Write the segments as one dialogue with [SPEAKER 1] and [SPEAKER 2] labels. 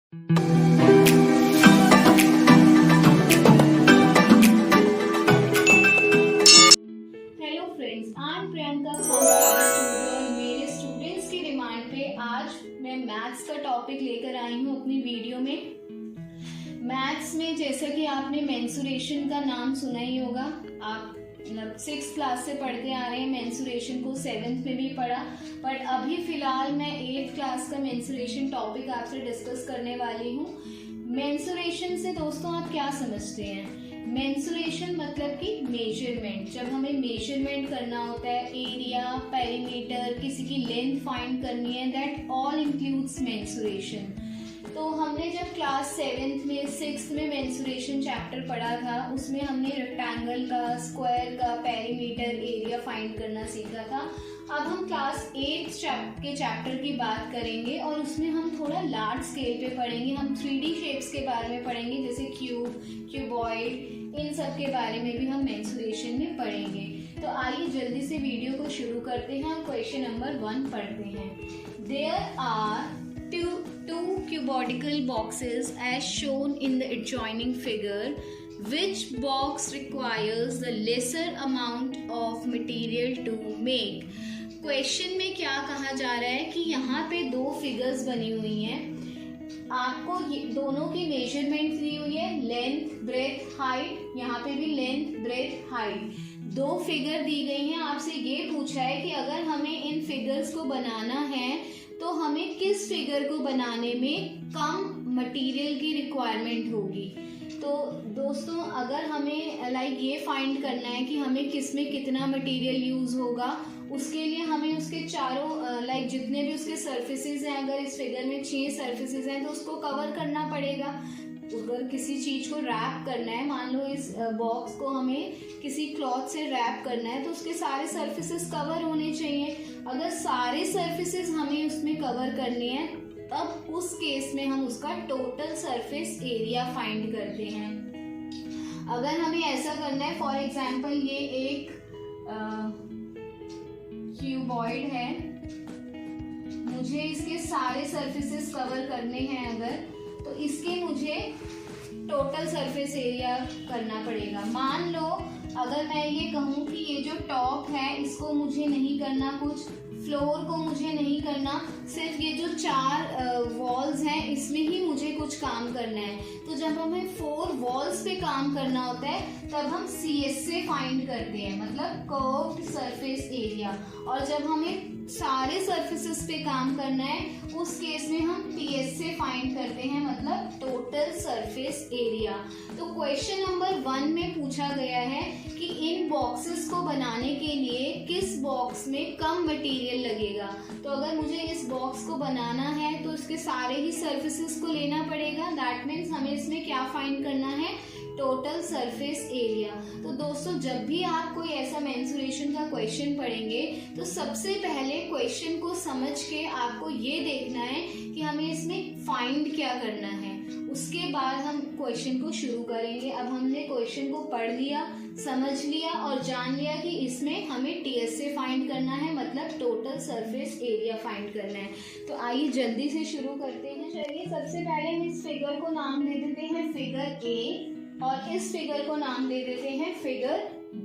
[SPEAKER 1] Hello friends, I am Priyanka from studio. मेरे students की demand पे आज मैं मैथ्स का टॉपिक लेकर आई हूँ अपनी वीडियो में। मैथ्स में जैसा कि आपने मेंसुरेशन का नाम सुना ही होगा, आप मतलब 6th क्लास से पढ़ते आ रहे हैं मेंसुरेशन को, 7th में भी पढ़ा, बट अभी फिलहाल मैं 8th क्लास का मेंसुरेशन टॉपिक आपसे डिस्कस करने वाली हूँ। मेंसुरेशन से दोस्तों आप क्या समझते हैं? मेंसुरेशन मतलब कि मेजरमेंट। जब हमें मेजरमेंट करना होता है, एरिया, पेरीमीटर, किसी की लेंथ फाइंड करनी है, दैट ऑल इंक्लूड्स मेंसुरेशन। तो हमने जब क्लास 7th में 6th में मेंसुरेशन चैप्टर पढ़ा था, उसमें हमने रेक्टेंगल का, स्क्वायर का, पेरीमीटर, एरिया फाइंड करना सीखा था। अब हम क्लास 8 के चैप्टर की बात करेंगे और उसमें हम थोड़ा लार्ज स्केल पे पढ़ेंगे। हम 3D शेप्स के बारे में पढ़ेंगे, जैसे क्यूब, क्यूबॉइड, इन सब के बारे में भी हम मेंसुरेशन में पढ़ेंगे। तो आइए जल्दी से वीडियो को शुरू करते हैं और क्वेश्चन नंबर 1 पढ़ते हैं। There are two cuboidal boxes as shown in the adjoining figure. Which box requires the lesser amount of material to make? Question में क्या कहा जा रहा है कि यहाँ पे 2 फिगर्स बनी हुई हैं, आपको ये दोनों की मेजरमेंट दी हुई है, लेंथ, ब्रेथ, हाइट। यहाँ पे भी लेंथ, ब्रेथ, हाइट 2 फिगर दी गई हैं। आपसे ये पूछा है कि अगर हमें इन फिगर्स को बनाना है तो हमें किस फिगर को बनाने में कम मटेरियल की रिक्वायरमेंट होगी। तो दोस्तों अगर हमें ये फाइंड करना है कि हमें किस में कितना मटेरियल यूज होगा, उसके लिए हमें उसके चारों जितने भी उसके सरफेसेस हैं, अगर इस फिगर में 6 सरफेसेस हैं तो उसको कवर करना पड़ेगा। अगर किसी चीज को रैप करना है, मान लो इस बॉक्स को हमें किसी क्लॉथ से रैप करना है, तो उसके सारे सरफेसेस कवर होने चाहिए। अगर सारे सरफेसेस हमें उसमें कवर करने हैं, तब उस केस में हम उसका टोटल सरफेस एरिया फाइंड करते हैं। अगर हमें ऐसा करना है, फॉर एग्जांपल ये एक क्यूबॉइड है, मुझे इसके सारे सरफेसेस कवर करने हैं अगर, तो इसके मुझे टोटल सरफेस एरिया करना पड़ेगा। मान लो अगर मैं ये कहूँ कि ये जो टॉप है इसको मुझे नहीं करना, कुछ फ्लोर को मुझे नहीं करना, सिर्फ ये जो 4 वॉल्स हैं इसमें ही मुझे कुछ काम करना है। तो जब हमें 4 वॉल्स पे काम करना होता है तब हम CS से फाइंड करते हैं, मतलब कर्व्ड सरफेस एरिया। और जब हमें सारे सरफेसेस पे काम करना है उस केस में हम TS से फाइंड करते हैं, मतलब टोटल सरफेस एरिया। तो क्वेश्चन नंबर 1 में पूछा गया है कि इन बॉक्सेस को बनाने के लिए किस बॉक्स में कम मटेरियल लगेगा। तो अगर मुझे इस बॉक्स को बनाना है तो इसके सारे ही सरफेसेस को लेना पड़ेगा। दैट मीन्स हमें इसमें क्या फाइंड करना है? Total surface area. तो दोस्तों जब भी आप कोई ऐसा मेंसुरेशन का क्वेश्चन पढ़ेंगे तो सबसे पहले क्वेश्चन को समझ के आपको ये देखना है कि हमें इसमें फाइंड क्या करना है, उसके बाद हम क्वेश्चन को शुरू करेंगे। अब हमने क्वेश्चन को पढ़ लिया, समझ लिया और जान लिया कि इसमें हमें TS से फाइंड करना है, मतलब टोटल सरफेस एरिया फाइंड करना है। तो आइए जल्दी से शुरू करते हैं। चलिए सबसे पहले हम इस फिगर को नाम दे देते हैं फिगर A और इस फिगर को नाम दे देते हैं फिगर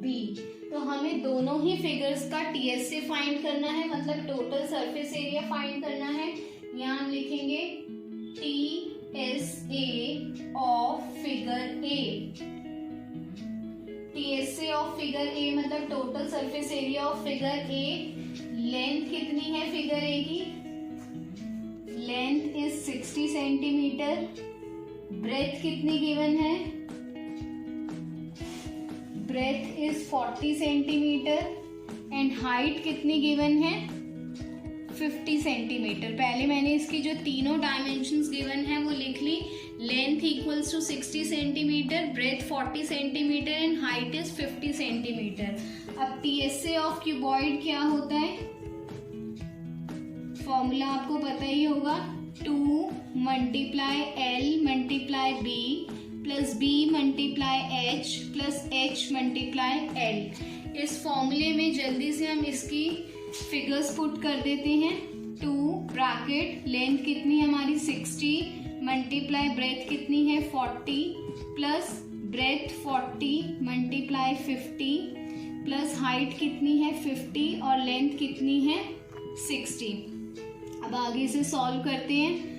[SPEAKER 1] B। तो हमें दोनों ही फिगर्स का TS से फाइंड करना है, मतलब टोटल सरफेस एरिया फाइंड करना है। यहाँ हम लिखेंगे TSA of figure A। TSA of figure A मतलब total surface area of figure A। Length कितनी है फिगर A की? Length is 60 centimetre. ब्रेथ कितनी गिवन है? Breadth is 40 centimetre and height कितनी गिवन है? 50 सेंटीमीटर। पहले मैंने इसकी जो तीनों डायमेंशंस गिवन है वो लिख ली। Length equals to 60 centimetre, breadth 40 centimetre and height is 50 centimetre. अब TSA ऑफ क्यूबॉइड क्या होता है? फॉर्मूला आपको पता ही होगा, 2 multiply L multiply B plus B multiply H plus H multiply L। इस फॉर्मूले में जल्दी से हम इसकी फिगर्स पुट कर देते हैं। 2 ब्रैकेट, लेंथ कितनी हमारी 60, मल्टीप्लाई ब्रेथ कितनी है 40 plus breadth 40 multiply 50 plus height कितनी है 50 और लेंथ कितनी है 60। अब आगे से सॉल्व करते हैं।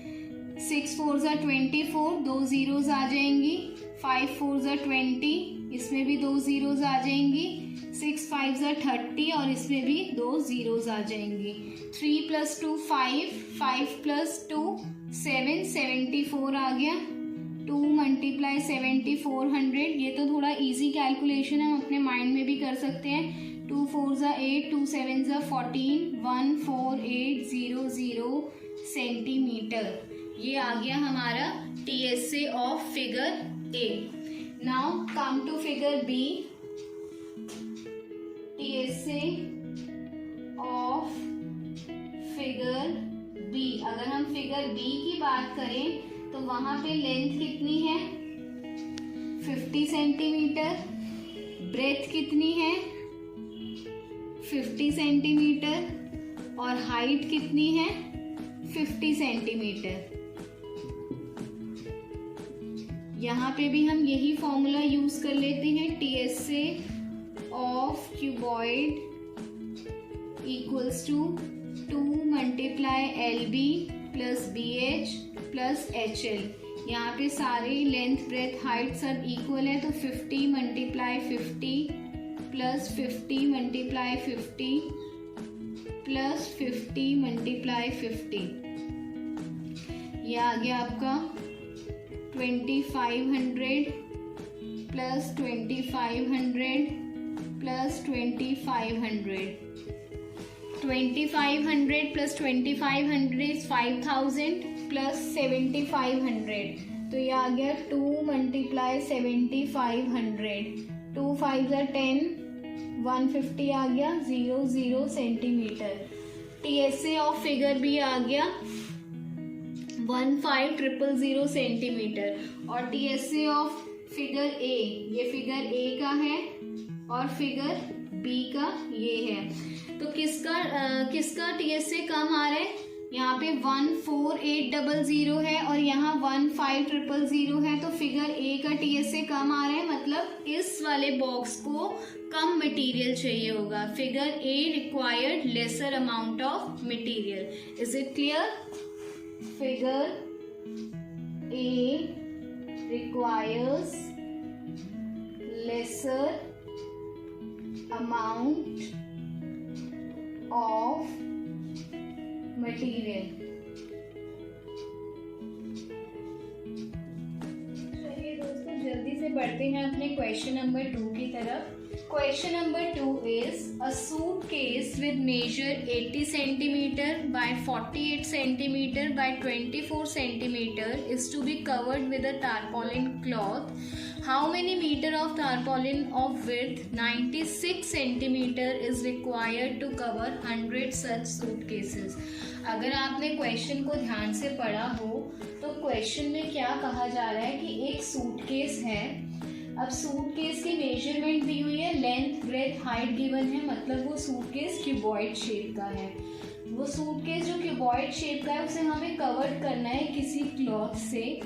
[SPEAKER 1] 6 4 ज़ा 24, 2 ज़ीरोज़ आ जाएंगी। 5 4 ज़ा 20, इसमें भी 2 ज़ीरोज़ आ जाएंगी। 6 5 ज़ा 30 और इसमें भी 2 ज़ीरोज़ आ जाएंगी। 3 + 2 5, 5 + 2 7, 74 आ गया। 2 × 7400, ये तो थोड़ा इजी कैलकुलेशन है, हम अपने माइंड में भी कर सकते हैं। 2 4 ज़ा 8, 2 7 ज़ा 14, 14800 सेंटीमीटर। ये आ गया हमारा TSA of figure A। Now come to figure B। TSA of figure B, अगर हम फिगर B की बात करें तो वहां पे लेंथ कितनी है 50 सेंटीमीटर, ब्रेथ कितनी है 50 सेंटीमीटर और हाइट कितनी है 50 सेंटीमीटर। यहाँ पे भी हम यही फॉर्मूला यूज कर लेते हैं। TSA of cuboid equals to 2 × LB plus BH plus HL। यहाँ पे सारे लेंथ ब्रेथ हाइट सब इक्वल है, तो 50 × 50 प्लस 50 × 50 प्लस 50 × 50, ये आ गया आपका 2500 plus 2500 plus 2500। 2500 plus 2500 is 5000 plus 7500, तो ये आ गया 2 × 7500। 2 5 ज़ा 10, 150 आ गया 00 centimetre. TSA of figure B आ गया 15000 सेंटीमीटर। और TSA ऑफ फिगर A, ये फिगर A का है और फिगर B का ये है। तो किसका TSA कम आ रहा है? यहाँ पे 14800 है और यहाँ 15000 है, तो फिगर A का TSA कम आ रहा है, मतलब इस वाले बॉक्स को कम मटेरियल चाहिए होगा। Figure A required lesser amount of material. Is it clear? Figure A requires lesser amount of material। चलिए दोस्तों, जल्दी से बढ़ते हैं अपने क्वेश्चन नंबर 2 की तरफ। Question number 2 is a suitcase with measure 80 centimeter by 48 centimeter by 24 centimeter is to be covered with a tarpaulin cloth. How many meter of tarpaulin of width 96 centimeter is required to cover 100 such suitcases? अगर आपने question को ध्यान से पढ़ा हो तो question में क्या कहा जा रहा है कि एक सूटकेस है। अब सूटकेस की मेजरमेंट दी हुई है, लेंथ ब्रेथ हाइट गिवन है, मतलब वो सूटकेस क्यूबॉइड शेप का है। वो सूटकेस जो क्यूबॉइड शेप का है उसे हमें कवर करना है किसी क्लॉथ से,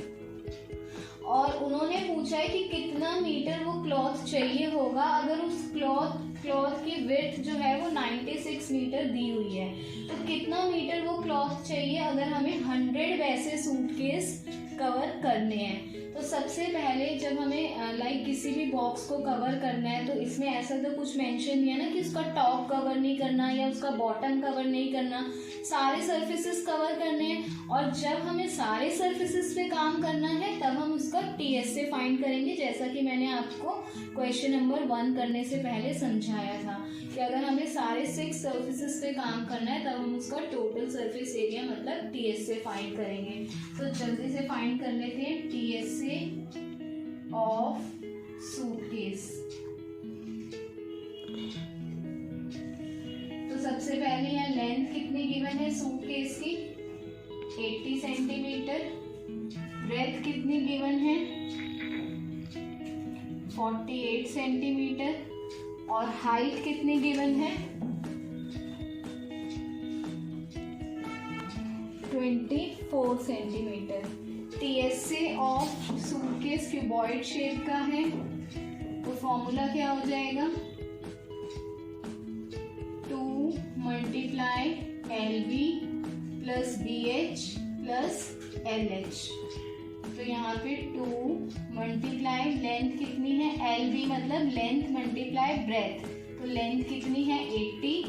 [SPEAKER 1] और उन्होंने पूछा है कि कितना मीटर वो क्लॉथ चाहिए होगा। अगर उस क्लॉथ की विड्थ जो है वो 96 मीटर दी हुई है, तो कितना मीटर वो क्लॉथ चाहिए अगर हमें 100 वैसे सूटकेस कवर करने हैं। तो सबसे पहले जब हमें किसी भी बॉक्स को कवर करना है, तो इसमें ऐसा तो कुछ मेंशन नहीं है ना कि उसका टॉप कवर नहीं करना या उसका बॉटम कवर नहीं करना, सारे सरफेसेस कवर करने हैं। और जब हमें सारे सरफेसेस पे काम करना है तब हम उसका TSA फाइंड करेंगे, जैसा कि मैंने आपको क्वेश्चन नंबर 1 करने से पहले समझाया था कि अगर हमें सारे 6 सरफेसेस पे काम करना है तब हम उसका टोटल सरफेस एरिया मतलब TSA फाइंड करेंगे। तो जल्दी से फाइंड कर लेते हैं TSA ऑफ सूटकेस। तो सबसे पहले यहाँ लेंथ कितनी गिवन है सूटकेस की 80 सेंटीमीटर, ब्रेथ कितनी गिवन है 48 सेंटीमीटर और हाइट कितनी गिवन है 24 centimetre. TSA of suitcase cuboid shape का है, तो फॉर्मूला क्या हो जाएगा, 2 multiply LB plus BH plus LH। तो यहाँ पे 2 मल्टीप्लाई लेंथ कितनी है, LB मतलब लेंथ मल्टीप्लाई ब्रेथ, तो लेंथ कितनी है 80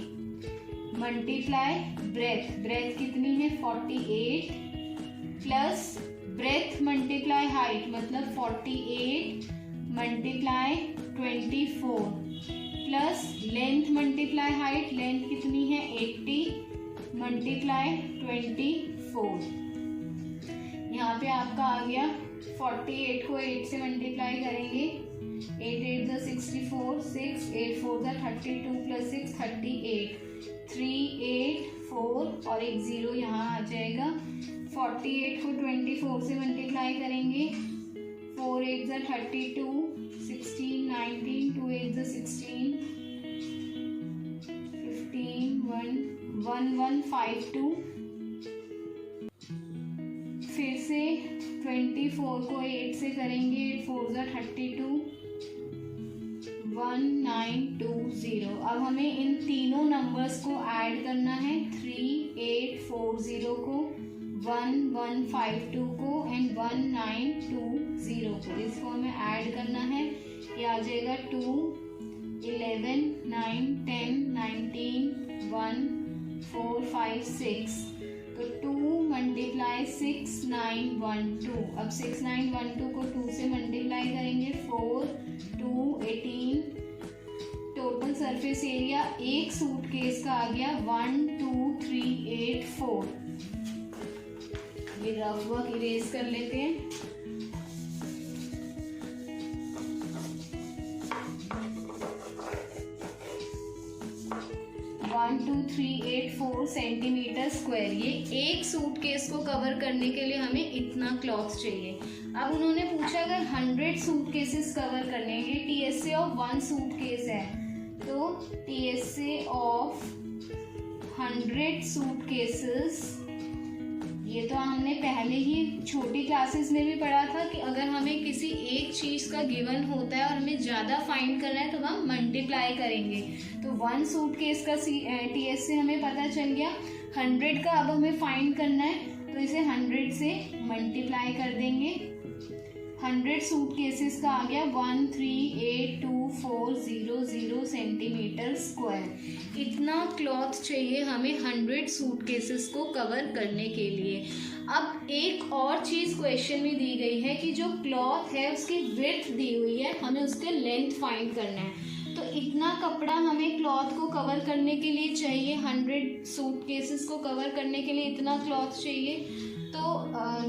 [SPEAKER 1] मल्टीप्लाई ब्रेथ कितनी है 48 प्लस ब्रेथ मल्टीप्लाई हाइट मतलब 48 multiply 24 plus length multiply height, length कितनी है 80 मल्टीप्लाई 24। यहाँ पे आपका आ गया 48 को 8 से मल्टीप्लाई करेंगे, 8 8 = 64, 6 8 4 = 32 प्लस 6 38, 3 8 4 और एक 0 यहाँ आ जाएगा। 48 को 24 से मल्टीप्लाई करेंगे, 4 8 = 32, 16 19, 2 8 = 16, 15 1 1 5 2। फिर से 24 को 8 से करेंगे, 8 4 = 32, 1 9 2 0। अब हमें इन तीनों नंबर्स को ऐड करना है, 3 8 4 0 को, 1 1 5 2 को एंड 1 9 2 0 को, इसको हमें ऐड करना है। ये आ जाएगा 2 11 9 10 19 1 4 5 6। तो 2 मल्टीप्लाई 6 9 1 2। अब 6 9 1 2 को 2 से मल्टीप्लाई करेंगे, 4 2 18। टोटल सरफेस एरिया एक सूटकेस का आ गया 1 2 3 8 4। ये रफ वर्क इरेज कर लेते हैं। One 2 3 8 4 centimetre square. ये एक सूटकेस को कवर करने के लिए हमें इतना क्लॉथ चाहिए। अब उन्होंने पूछा अगर 100 सूटकेसेस कवर करने हैं, ये TSA ऑफ 1 सूटकेस है, तो TSA ऑफ 100 सूटकेसेस, ये तो हमने पहले ही छोटी क्लासेस में भी पढ़ा था कि अगर हमें किसी एक चीज़ का गिवन होता है और हमें ज़्यादा फाइंड करना है तो हम मल्टीप्लाई करेंगे। तो 1 सूटकेस का TSA हमें पता चल गया। 100 का अब हमें फाइंड करना है, तो इसे 100 से मल्टीप्लाई कर देंगे। 100 सूटकेसेस का आ गया 1382400 सेंटीमीटर स्क्वायर। इतना क्लॉथ चाहिए हमें 100 सूटकेसेस को कवर करने के लिए। अब एक और चीज़ क्वेश्चन में दी गई है कि जो क्लॉथ है उसकी विड्थ दी हुई है, हमें उसके लेंथ फाइंड करना है। तो इतना कपड़ा हमें क्लॉथ को कवर करने के लिए चाहिए, 100 सूटकेसेस को कवर करने के लिए इतना क्लॉथ चाहिए। तो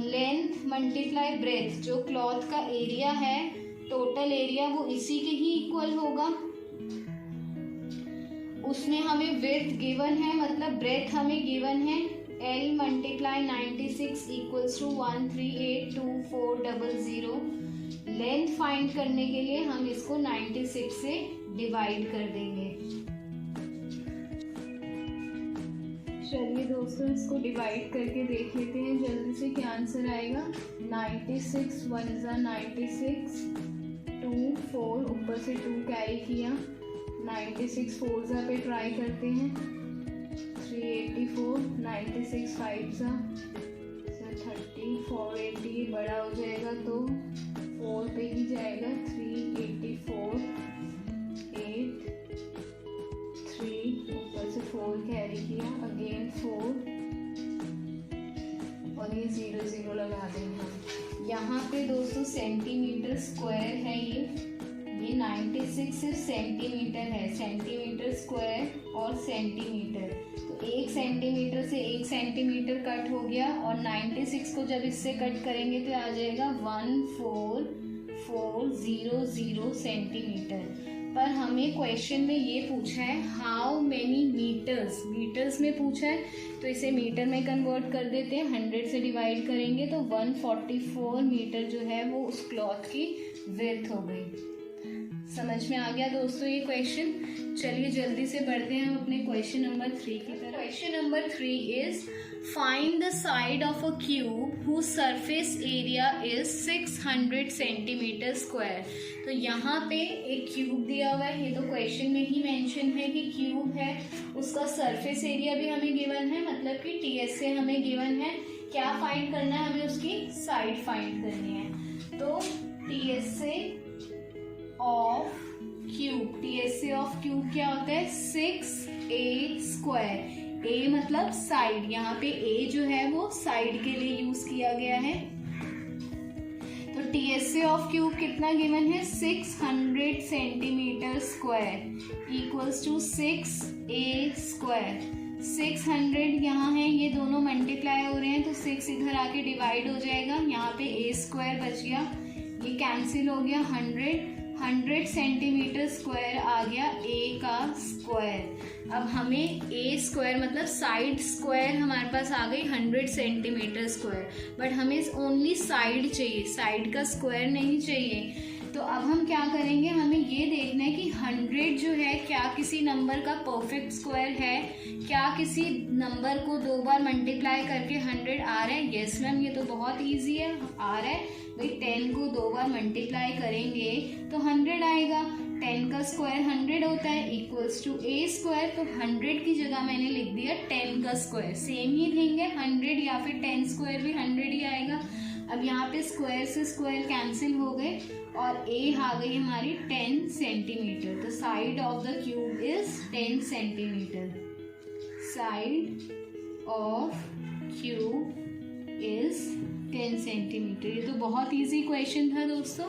[SPEAKER 1] लेंथ मल्टीप्लाई ब्रेथ, जो क्लॉथ का एरिया है टोटल एरिया, वो इसी के ही इक्वल होगा। उसमें हमें विड्थ गिवन है, मतलब ब्रेथ हमें गिवन है, L मल्टीप्लाई 96 = 1382400। लेंथ फाइंड करने के लिए हम इसको 96 से डिवाइड कर देंगे। चलिए दोस्तों, इसको डिवाइड करके देख लेते हैं जल्दी से क्या आंसर आएगा। 96 1 = 96, 2 4 ऊपर से 2 कैरी किया, 96 4 पे ट्राई करते हैं, 384, 96 5 30, 480 बड़ा हो जाएगा तो 4 पे ही जाएगा, 384 8 3 ऊपर से 4 कैरी किया, अगेन 4 और ये 0 0 लगा देंगे हम। यहाँ पे दोस्तों सेंटीमीटर स्क्वायर है, ये 96 सिर्फ सेंटीमीटर है, सेंटीमीटर स्क्वायर और सेंटीमीटर। तो 1 सेंटीमीटर से 1 सेंटीमीटर कट हो गया और 96 को जब इससे कट करेंगे तो आ जाएगा 14400 सेंटीमीटर। पर हमें क्वेश्चन में ये पूछा है हाउ मेनी मीटर्स, मीटर्स में पूछा है, तो इसे मीटर में कन्वर्ट कर देते हैं। 100 से डिवाइड करेंगे तो 144 मीटर जो है वो उस क्लॉथ की विड्थ हो गई। समझ में आ गया दोस्तों ये क्वेश्चन। चलिए जल्दी से बढ़ते हैं हम अपने क्वेश्चन नंबर 3 की तरफ। Question number 3 is find the side of a cube whose surface area is 600 centimetre square. तो यहाँ पे एक क्यूब दिया हुआ है, ये तो क्वेश्चन में ही मेंशन है कि क्यूब है, उसका सरफेस एरिया भी हमें गिवन है, मतलब कि टीएस से हमें गिवन है। क्या फाइंड करना है हमें? उसकी साइड फाइंड करनी है। तो टीएस से ऑफ क्यूब, टीएस से ऑफ क्यूब क्या होता है? 6a square. ए मतलब साइड, यहाँ पे ए जो है वो साइड के लिए यूज किया गया है। तो टीएस से ऑफ क्यूब कितना गिवन है? 600 centimetre square equals to 6a square. 600 यहाँ है, ये दोनों मल्टीप्लाई हो रहे हैं तो 6 इधर आके डिवाइड हो जाएगा, यहाँ पे a स्क्वायर बच गया, ये कैंसिल हो गया। 100 सेंटीमीटर स्क्वायर आ गया a का स्क्वायर। अब हमें a स्क्वायर मतलब साइड स्क्वायर हमारे पास आ गई 100 सेंटीमीटर स्क्वायर, बट हमें ओनली साइड चाहिए, साइड का स्क्वायर नहीं चाहिए। तो अब हम क्या करेंगे? हमें ये देखना है कि 100 जो है क्या किसी नंबर का परफेक्ट स्क्वायर है, क्या किसी नंबर को 2 बार मल्टीप्लाई करके 100 आ रहा है? यस मैम, ये तो बहुत इजी है, आ रहा है भाई। 10 को 2 बार मल्टीप्लाई करेंगे तो 100 आएगा। 10 का स्क्वायर 100 होता है इक्वल्स टू a स्क्वायर। तो 100 की जगह मैंने लिख दिया 10 का स्क्वायर। सेम ही देंगे 100 या फिर 10 स्क्वायर भी 100 ही आएगा। अब यहाँ पे स्क्वायर से स्क्वायर कैंसिल हो गए और a आ गई हमारी 10 सेंटीमीटर। तो side of the cube is 10 centimetre. Side of cube is 10 centimetre. ये तो बहुत इजी क्वेश्चन था दोस्तों।